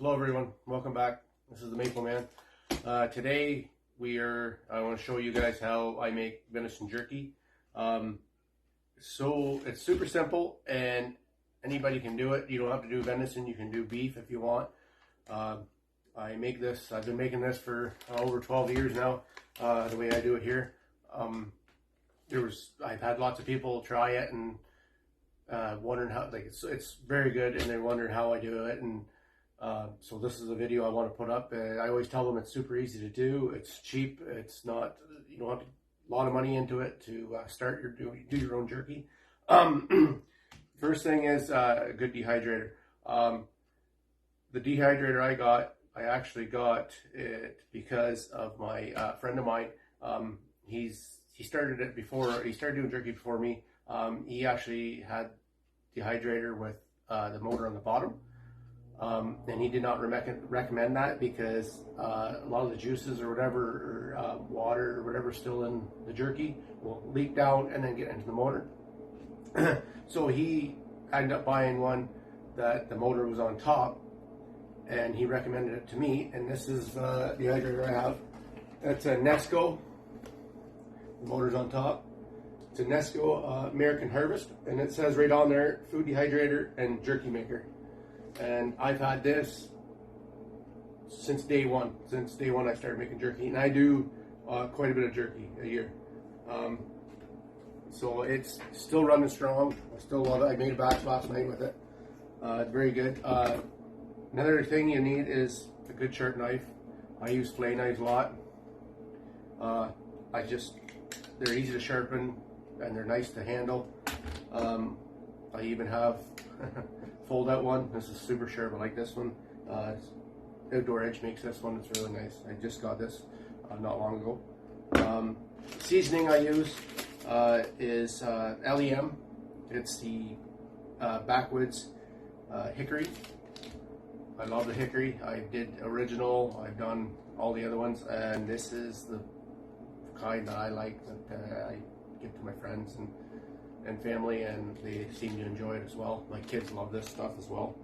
Hello everyone, welcome back. This is the Maple Man. Today I want to show you guys how I make venison jerky. So it's super simple and anybody can do it. You don't have to do venison, you can do beef if you want. I've been making this for over 12 years now, the way I do it here. I've had lots of people try it and wondering how, it's very good, and they're wondering how I do it, and so this is a video I want to put up. I always tell them it's super easy to do. It's cheap. It's not, you don't have a lot of money into it to do your own jerky. First thing is a good dehydrator. The dehydrator I actually got it because of my friend of mine. He started it before, he started doing jerky before me. He actually had dehydrator with the motor on the bottom. And he did not recommend that because a lot of the juices or whatever, or water or whatever still in the jerky will leak down and then get into the motor. So he ended up buying one that the motor was on top, and he recommended it to me. And this is the dehydrator I have. It's a Nesco. The motor's on top. It's a Nesco American Harvest, and it says right on there, food dehydrator and jerky maker. And I've had this since day one. Since day one I started making jerky, and I do quite a bit of jerky a year. So it's still running strong. I still love it. I made a batch last night with it. It's very good. Another thing you need is a good sharp knife. I use fillet knives a lot. They're easy to sharpen and they're nice to handle. I even have fold out one. This is super sharp. I like this one. Outdoor Edge makes this one. It's really nice. I just got this not long ago. Seasoning I use is LEM. It's the backwoods hickory. I love the hickory. I did original. I've done all the other ones, and this is the kind that I like, that I give to my friends and family, and they seem to enjoy it as well. My kids love this stuff as well.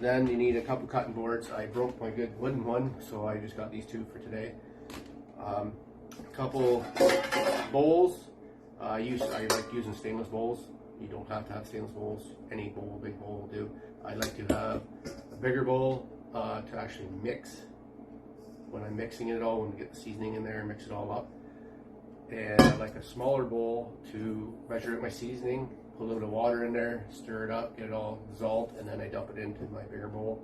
Then you need a couple cutting boards. I broke my good wooden one, so I just got these two for today. A couple bowls. I like using stainless bowls. You don't have to have stainless bowls. Any bowl, big bowl will do. I like to have a bigger bowl to actually mix. When I'm mixing it all, when we get the seasoning in there and mix it all up. And I like a smaller bowl to measure out my seasoning, put a little bit of water in there, stir it up, get it all dissolved, and then I dump it into my bigger bowl.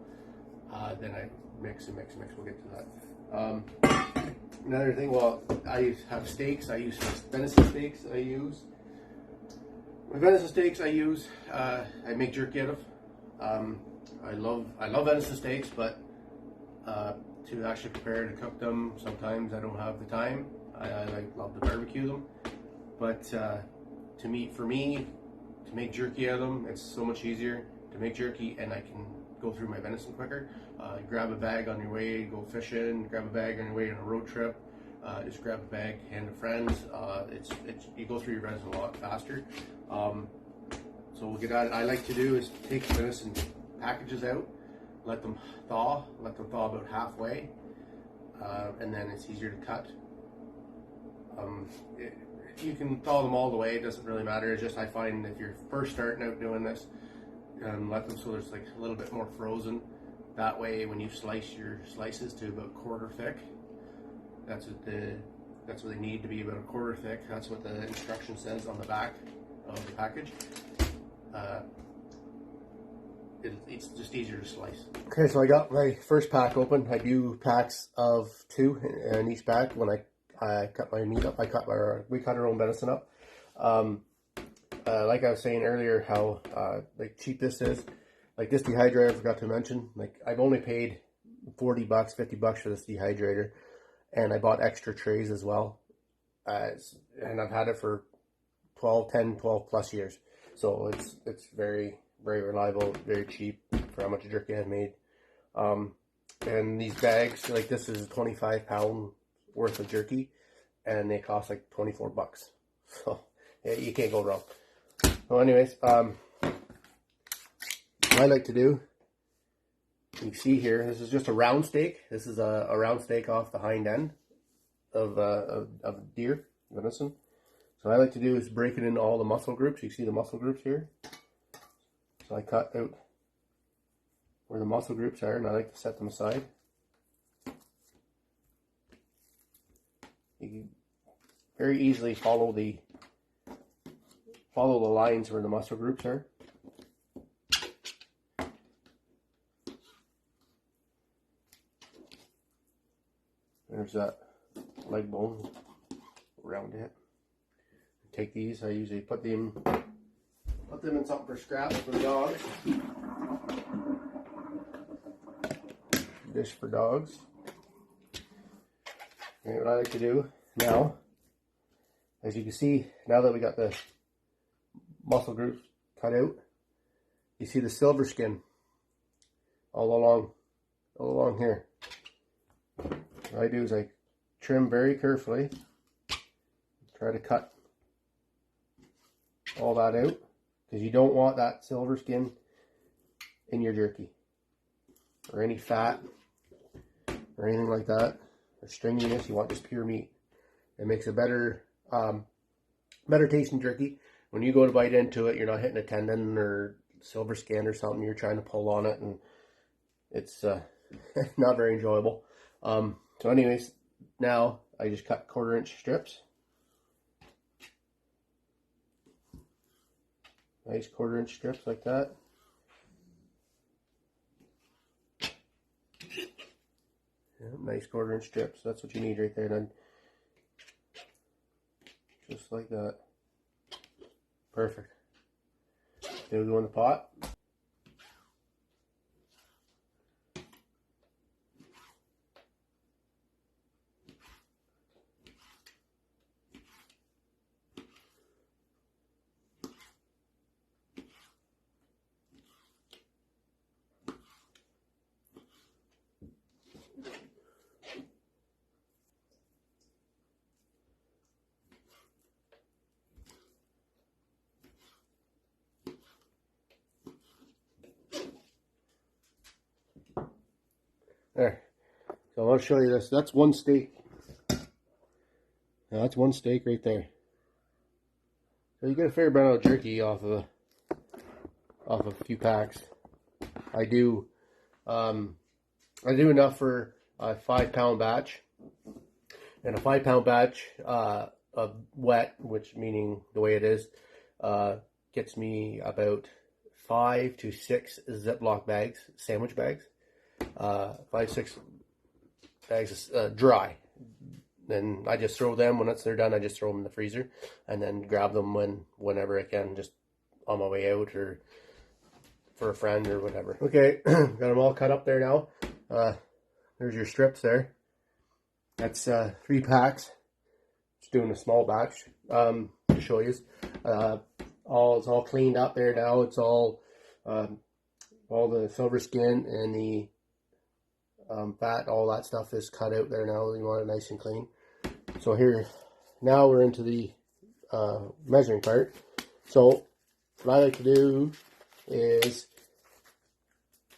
Then I mix and mix and mix. We'll get to that. Another thing, well, I have steaks. I use venison steaks. My venison steaks I make jerky out of. I love venison steaks, but to actually prepare to cook them, sometimes I don't have the time. I love to barbecue them, but for me, to make jerky out of them, it's so much easier to make jerky, and I can go through my venison quicker. Grab a bag on your way, go fishing, grab a bag on your way on a road trip, just grab a bag, hand to friends. You go through your venison a lot faster. So we'll get at it. I like to do is take the venison packages out, let them thaw about halfway, and then it's easier to cut. You can thaw them all the way, it doesn't really matter. It's just, I find if you're first starting out doing this, let them so there's like a little bit more frozen. That way when you slice your slices to about quarter thick, that's what they need to be, about a quarter thick. That's what the instruction says on the back of the package. It's just easier to slice. Okay, so I got my first pack open. I do packs of 2 in each pack. When I cut my meat up, we cut our own venison up. Like I was saying earlier, how cheap this is. Like this dehydrator, I forgot to mention. Like I've only paid $40, $50 for this dehydrator, and I bought extra trays as well. And I've had it for 12 plus years. So it's very, very reliable, very cheap for how much jerky I've made. And these bags, like this is a 25-pound worth of jerky, and they cost like $24. So yeah, you can't go wrong. So anyways, what I like to do You see here, this is just a round steak. This is a round steak off the hind end of deer, venison. So what I like to do is break it into all the muscle groups. You see the muscle groups here? So I cut out where the muscle groups are, and I like to set them aside. You can very easily follow the lines where the muscle groups are. There's that leg bone around it. Take these. I usually put them in something for scraps for the dogs. Dish for dogs. And what I like to do now, as you can see, now that we got the muscle groups cut out, you see the silver skin all along here. What I do is I trim very carefully, try to cut all that out, because you don't want that silver skin in your jerky, or any fat, or anything like that, or stringiness. You want just pure meat. It makes a better tasting jerky. When you go to bite into it, you're not hitting a tendon or silver skin or something. You're trying to pull on it, and it's not very enjoyable. So anyways, now I just cut 1/4 inch strips. Nice 1/4 inch strips like that. Yeah, nice 1/4 inch strips. That's what you need right there then. Just like that. Perfect. They'll go in the pot. There. So I'll show you this. That's one steak. Now that's one steak right there. So you get a fair amount of jerky off of a few packs. I do enough for a 5-pound batch. And a 5-pound batch of wet, which meaning the way it is, gets me about 5 to 6 Ziploc bags, sandwich bags. 5-6 bags dry. Then I just throw them, when they're done, I just throw them in the freezer, and then grab them whenever I can, just on my way out or for a friend or whatever. Okay, got them all cut up there now. There's your strips there. That's 3 packs. Just doing a small batch to show you. It's all cleaned up there now. It's all the silver skin and the fat, all that stuff is cut out there now. You want it nice and clean. So here, now we're into the measuring part. So what I like to do is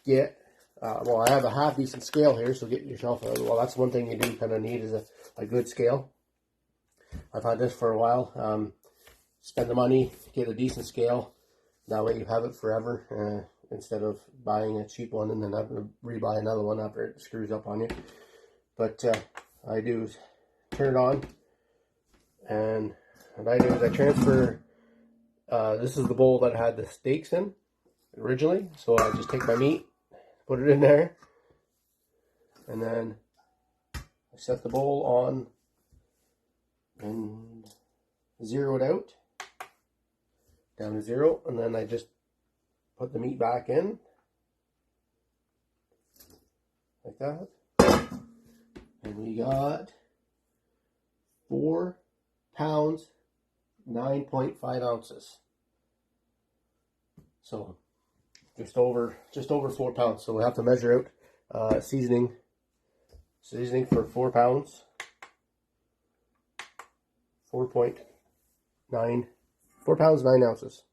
get, well, I have a half decent scale here, so get yourself well, that's one thing you do kind of need is a good scale. I've had this for a while. Spend the money, get a decent scale. That way you have it forever. Instead of buying a cheap one and then having to rebuy another one after it screws up on you. But I do is turn it on, and what I do is I transfer, this is the bowl that I had the steaks in originally, so I just take my meat, put it in there, and then I set the bowl on and zero it out, down to 0, and then I just put the meat back in, like that, and we got 4 pounds, 9.5 ounces. So just over 4 pounds. So we have to measure out seasoning for 4 pounds, 4 pounds, 9 ounces.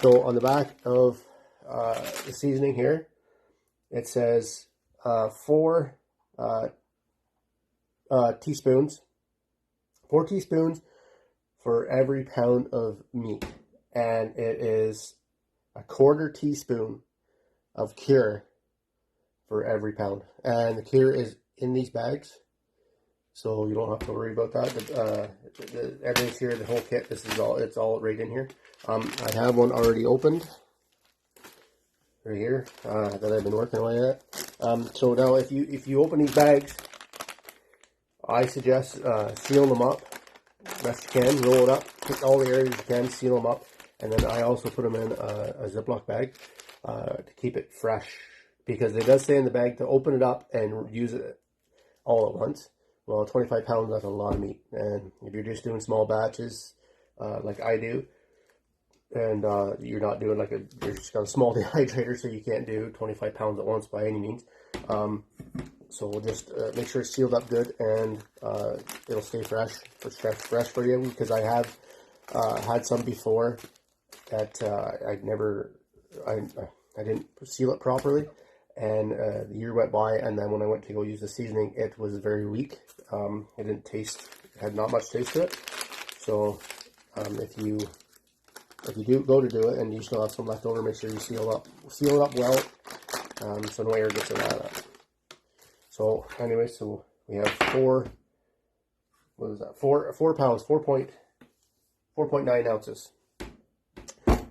So on the back of the seasoning here, it says 4 teaspoons. 4 teaspoons for every pound of meat. And it is a 1/4 teaspoon of cure for every pound. And the cure is in these bags, so you don't have to worry about that. Everything's here, the whole kit. This is all, it's all right in here. I have one already opened right here that I've been working away at. So now if you open these bags, I suggest seal them up best you can, roll it up, pick all the areas you can, seal them up, and then I also put them in a Ziploc bag to keep it fresh, because it does say in the bag to open it up and use it all at once. Well, 25 pounds, that's a lot of meat, and if you're just doing small batches like I do, and you're not doing like you're just got a small dehydrator, so you can't do 25 pounds at once by any means. So we'll just make sure it's sealed up good, and it'll stay fresh for you, because I have had some before that I didn't seal it properly, and the year went by, and then when I went to go use the seasoning, it was very weak. It didn't taste, it had not much taste to it. So if you do go to do it and you still have some left over, make sure you seal it up well, so no air gets in that. So anyway, so we have 4 pounds, 4.9 ounces.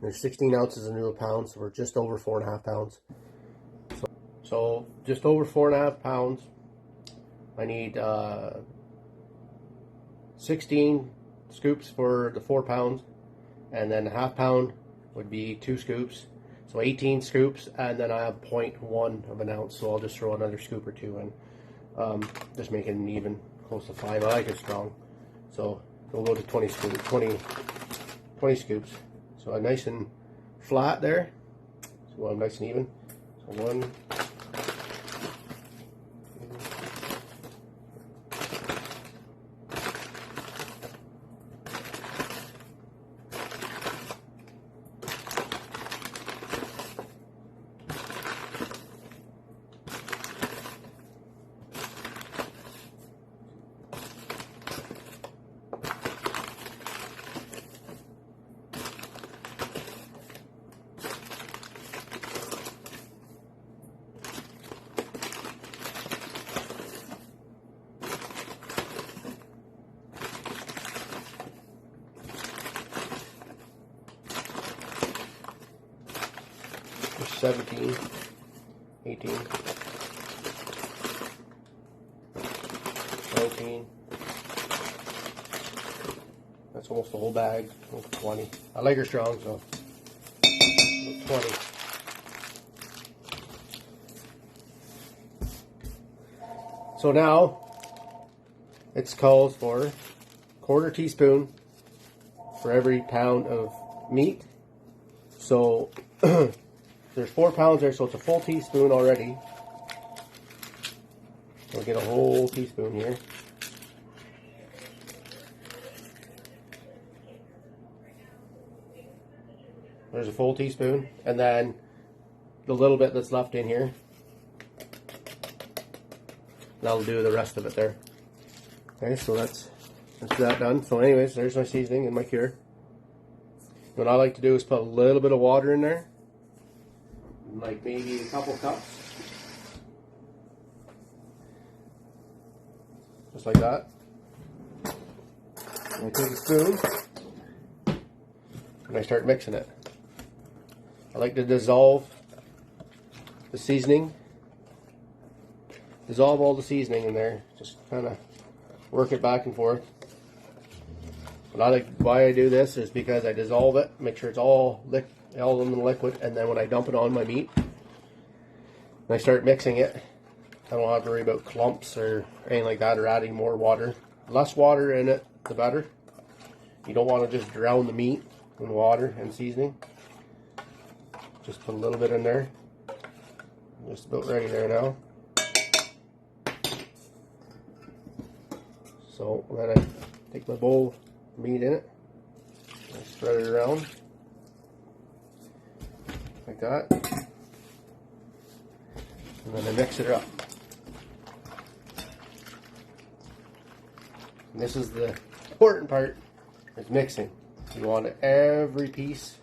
There's 16 ounces into a pound, so we're just over 4.5 pounds. So just over 4.5 pounds. I need 16 scoops for the 4 pounds, and then a half pound would be 2 scoops. So 18 scoops, and then I have 0.1 of an ounce, so I'll just throw another scoop or 2 in, just make it even close to 5. I like it strong, so we'll go to 20 scoops. So I'm nice and flat there, so I'm nice and even. So 1, 17, 18, 19, that's almost the whole bag, 20. I like her strong, so 20. So now it's calls for 1/4 teaspoon for every pound of meat. So there's 4 pounds there, so it's a full teaspoon already. We'll get a whole teaspoon here. There's a full teaspoon, and then the little bit that's left in here, that'll do the rest of it there. Okay, so that's that done. So anyways, there's my seasoning and my cure. What I like to do is put a little bit of water in there, like maybe a couple cups, just like that. And I take a spoon and I start mixing it. I like to dissolve the seasoning, dissolve all the seasoning in there, just kind of work it back and forth. Why I do this is because I dissolve it, make sure it's all in the liquid, and then when I dump it on my meat and I start mixing it, I don't have to worry about clumps or anything like that, or adding more water. Less water in it, the better. You don't want to just drown the meat in water and seasoning. Just put a little bit in there. Just about ready there now. So then I take my bowl of meat in it, and spread it around like that. and then I mix it up. And this is the important part, is mixing. You want every piece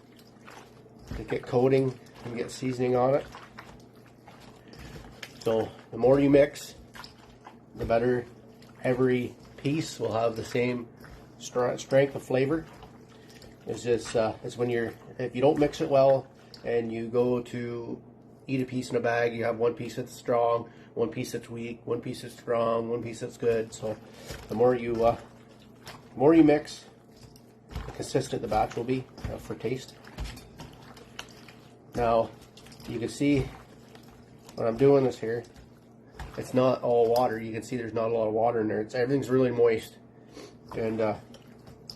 to get coating and get seasoning on it. So the more you mix, the better. Every piece will have the same strength of flavor. It's just when if you don't mix it well and you go to eat a piece in a bag, you have one piece that's strong, one piece that's weak, one piece that's strong, one piece that's good. So the more you mix, the consistent the batch will be for taste. Now you can see when I'm doing this here, it's not all water. You can see there's not a lot of water in there. Everything's really moist and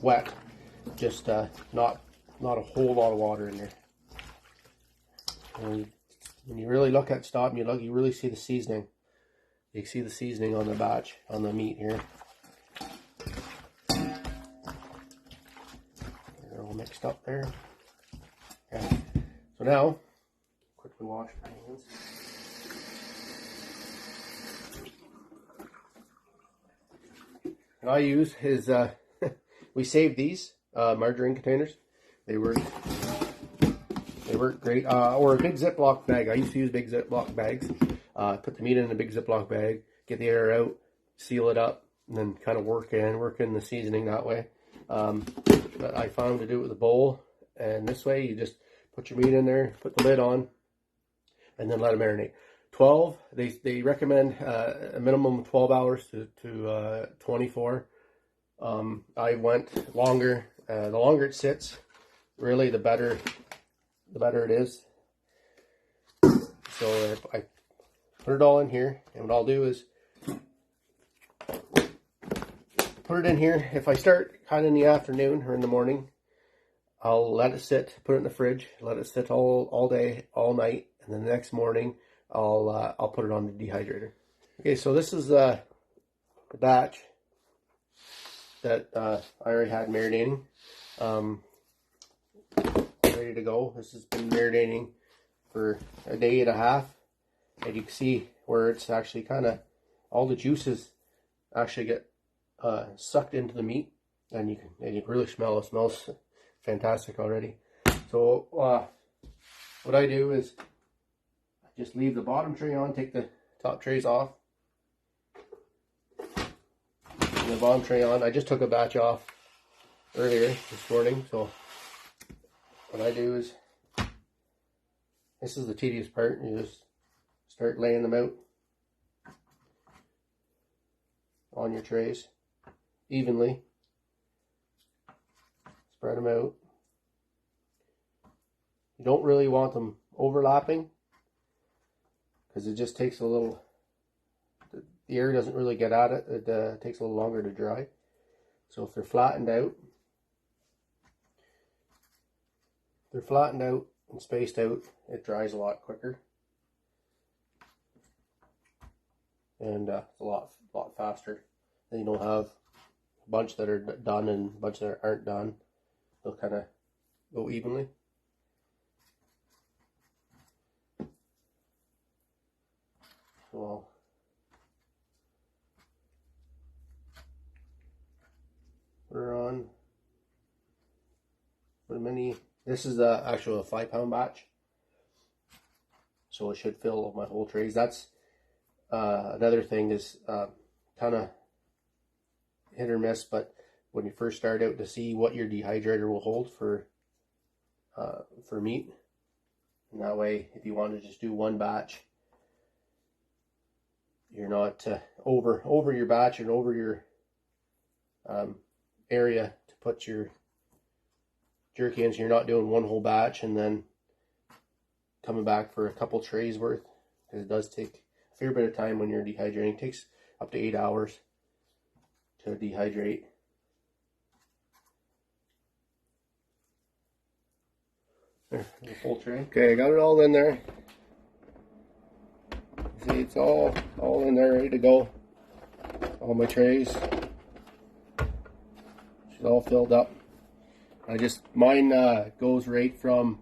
wet. Just not a whole lot of water in there. And when you really look at stop and you look, you really see the seasoning. You see the seasoning on the batch, on the meat here. They're all mixed up there. Okay. So now, quickly wash my hands. And I use his, we saved these margarine containers. They work great. Or a big Ziploc bag. I used to use big Ziploc bags. Put the meat in a big Ziploc bag, get the air out, seal it up, and then kind of work in the seasoning that way. But I found to do it with a bowl, and this way you just put your meat in there, put the lid on, and then let it marinate. 12, they recommend a minimum of 12 hours to 24. I went longer. The longer it sits, really the better it is. So I put it all in here, and what I'll do is put it in here. If I start kind of in the afternoon or in the morning, I'll let it sit, put it in the fridge, let it sit all day, all night, and then the next morning I'll put it on the dehydrator. Okay, so this is the batch that I already had marinating, ready to go. This has been marinating for a day and a half, and you can see where it's actually kind of, all the juices actually get sucked into the meat, and you can really smell it. It smells fantastic already. So what I do is I just leave the bottom tray on, take the top trays off, and the bottom tray on. I just took a batch off earlier this morning, so what I do is, this is the tedious part, you just start laying them out on your trays evenly. Spread them out. You don't really want them overlapping, because it just takes a little, the air doesn't really get at it. It takes a little longer to dry. So if they're flattened out, and spaced out, it dries a lot quicker, and it's a lot faster. Then you don't have a bunch that are done and a bunch that aren't done. They'll kind of go evenly. So I'll put her on. Put them in. This is actually a 5-pound batch, so it should fill my whole trays. That's another thing is kind of hit or miss, but when you first start out, to see what your dehydrator will hold for meat, and that way, if you want to just do one batch, you're not over your batch and over your area to put your jerky in, so you're not doing one whole batch and then coming back for a couple trays worth, because it does take a fair bit of time when you're dehydrating. It takes up to 8 hours to dehydrate. There, the full tray. Okay, I got it all in there. See, it's all in there, ready to go. All my trays. She's all filled up. Mine goes right from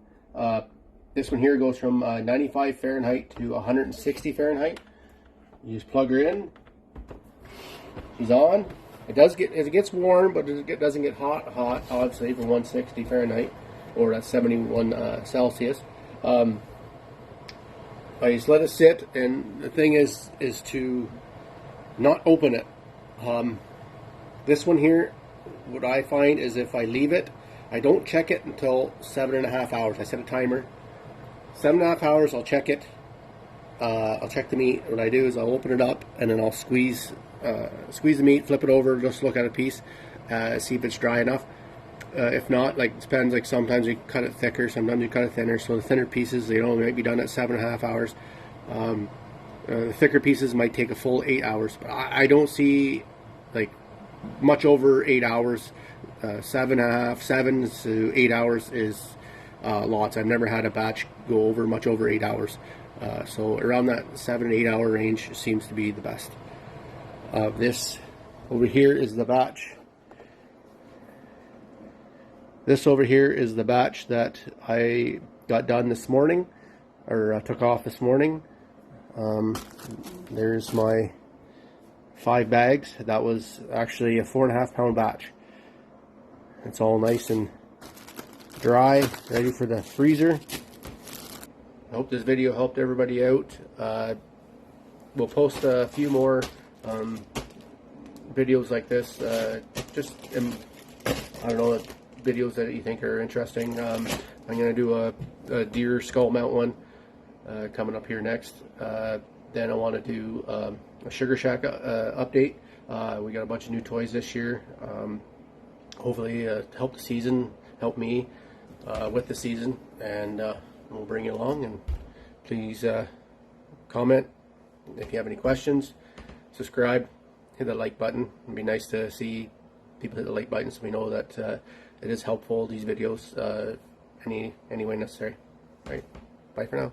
This one here goes from 95 Fahrenheit to 160 Fahrenheit. You just plug her in. She's on. It gets warm, but it doesn't get hot, obviously, for 160 Fahrenheit, or that's 71 Celsius. I just let it sit, and the thing is to not open it. This one here, what I find is if I leave it, I don't check it until 7.5 hours. I set a timer. 7.5 hours, I'll check it. I'll check the meat. What I do is I'll open it up, and then I'll squeeze the meat, flip it over, just look at a piece, see if it's dry enough. If not, like, it depends, like sometimes you cut it thicker, sometimes you cut it thinner, so the thinner pieces, might be done at 7.5 hours. The thicker pieces might take a full 8 hours, but I don't see like much over 8 hours. 7 to 8 hours is lots. I've never had a batch go over much over 8 hours. So around that 7 to 8 hour range seems to be the best. This over here is the batch. This over here is the batch that I got done this morning, or took off this morning. There's my 5 bags. That was actually a 4.5 pound batch. It's all nice and dry, ready for the freezer. I hope this video helped everybody out. We'll post a few more videos like this. I don't know, videos that you think are interesting. I'm going to do a deer skull mount one coming up here next. Then I want to do a Sugar Shack update. We got a bunch of new toys this year. Hopefully help the season, help me with the season, and we'll bring you along. And please comment if you have any questions. Subscribe, hit the like button. It'd be nice to see people hit the like button so we know that it is helpful, these videos, any way necessary. All right, bye for now.